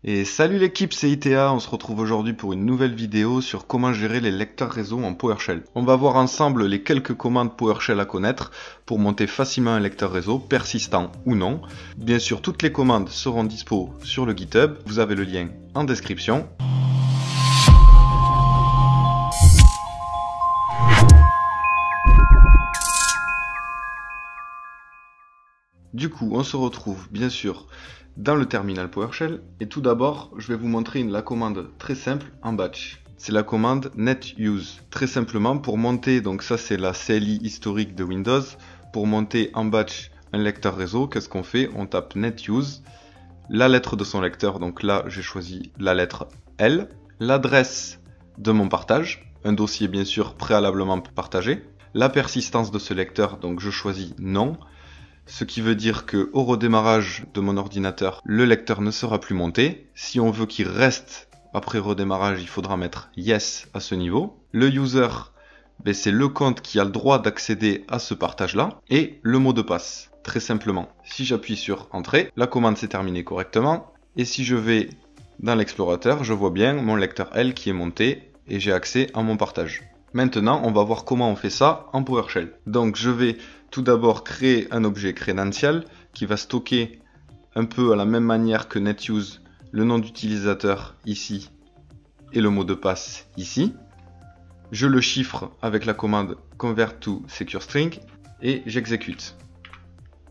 Et salut l'équipe, c'est ITA, on se retrouve aujourd'hui pour une nouvelle vidéo sur comment gérer les lecteurs réseau en PowerShell. On va voir ensemble les quelques commandes PowerShell à connaître pour monter facilement un lecteur réseau, persistant ou non. Bien sûr, toutes les commandes seront dispo sur le GitHub, vous avez le lien en description. Du coup, on se retrouve bien sûr dans le terminal PowerShell et tout d'abord, je vais vous montrer la commande très simple en batch. C'est la commande netuse. Très simplement, pour monter, donc ça c'est la CLI historique de Windows, pour monter en batch un lecteur réseau, qu'est-ce qu'on fait? On tape netuse, la lettre de son lecteur, donc là j'ai choisi la lettre L, l'adresse de mon partage, un dossier bien sûr préalablement partagé, la persistance de ce lecteur, donc je choisis non. Ce qui veut dire que au redémarrage de mon ordinateur, le lecteur ne sera plus monté. Si on veut qu'il reste après redémarrage, il faudra mettre yes à ce niveau. Le user, c'est le compte qui a le droit d'accéder à ce partage-là. Et le mot de passe, très simplement. Si j'appuie sur entrée, la commande s'est terminée correctement. Et si je vais dans l'explorateur, je vois bien mon lecteur L qui est monté et j'ai accès à mon partage. Maintenant, on va voir comment on fait ça en PowerShell. Donc, je vais tout d'abord créer un objet credential qui va stocker un peu à la même manière que netuse le nom d'utilisateur ici et le mot de passe ici. Je le chiffre avec la commande convert to secure string et j'exécute.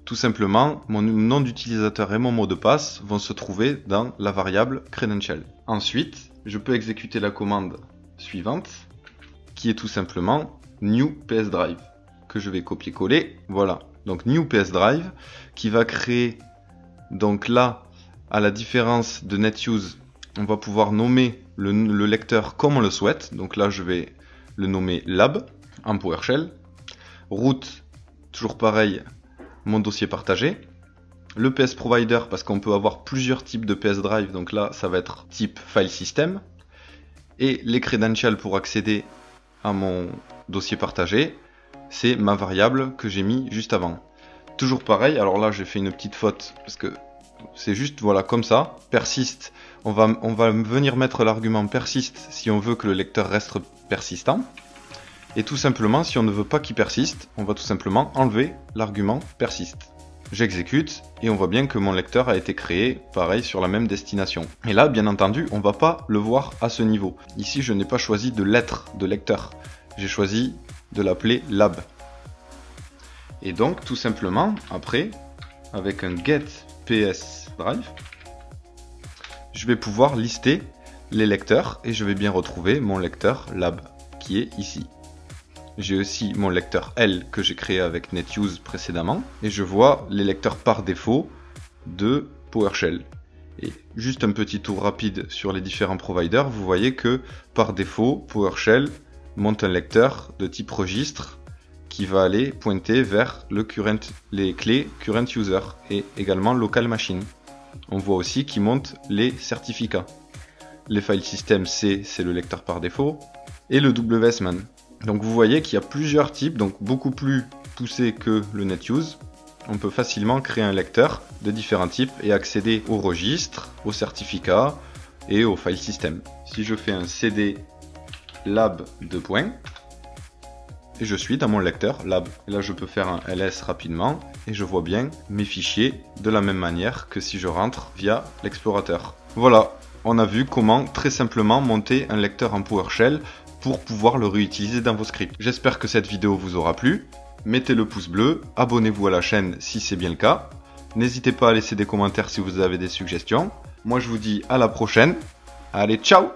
Tout simplement, mon nom d'utilisateur et mon mot de passe vont se trouver dans la variable credential. Ensuite, je peux exécuter la commande suivante, qui est tout simplement new PS Drive, que je vais copier-coller, voilà. Donc new PS Drive, qui va créer, donc là, à la différence de netuse, on va pouvoir nommer le lecteur comme on le souhaite. Donc là, je vais le nommer lab en PowerShell. Root, toujours pareil, mon dossier partagé. Le PS Provider, parce qu'on peut avoir plusieurs types de PS Drive, donc là, ça va être type file system. Et les credentials pour accéder à mon dossier partagé, c'est ma variable que j'ai mis juste avant. Toujours pareil, alors là j'ai fait une petite faute parce que c'est juste voilà comme ça, persiste, on va venir mettre l'argument persiste si on veut que le lecteur reste persistant. Et tout simplement, si on ne veut pas qu'il persiste, on va tout simplement enlever l'argument persiste. J'exécute et on voit bien que mon lecteur a été créé, pareil, sur la même destination. Et là, bien entendu, on va pas le voir à ce niveau. Ici, je n'ai pas choisi de lettre de lecteur. J'ai choisi de l'appeler lab. Et donc, tout simplement, après, avec un get ps drive, je vais pouvoir lister les lecteurs et je vais bien retrouver mon lecteur lab qui est ici. J'ai aussi mon lecteur L que j'ai créé avec netuse précédemment. Et je vois les lecteurs par défaut de PowerShell. Et juste un petit tour rapide sur les différents providers. Vous voyez que par défaut, PowerShell monte un lecteur de type registre qui va aller pointer vers les clés current user et également local machine. On voit aussi qu'il monte les certificats. Les file system C, c'est le lecteur par défaut. Et le WSMan. Donc vous voyez qu'il y a plusieurs types, donc beaucoup plus poussés que le netuse. On peut facilement créer un lecteur de différents types et accéder au registre, aux certificats et au file system. Si je fais un cd lab 2 points, et je suis dans mon lecteur lab. Et là je peux faire un ls rapidement et je vois bien mes fichiers de la même manière que si je rentre via l'explorateur. Voilà, on a vu comment très simplement monter un lecteur en PowerShell pour pouvoir le réutiliser dans vos scripts. J'espère que cette vidéo vous aura plu. Mettez le pouce bleu, abonnez-vous à la chaîne si c'est bien le cas. N'hésitez pas à laisser des commentaires si vous avez des suggestions. Moi je vous dis à la prochaine. Allez, ciao!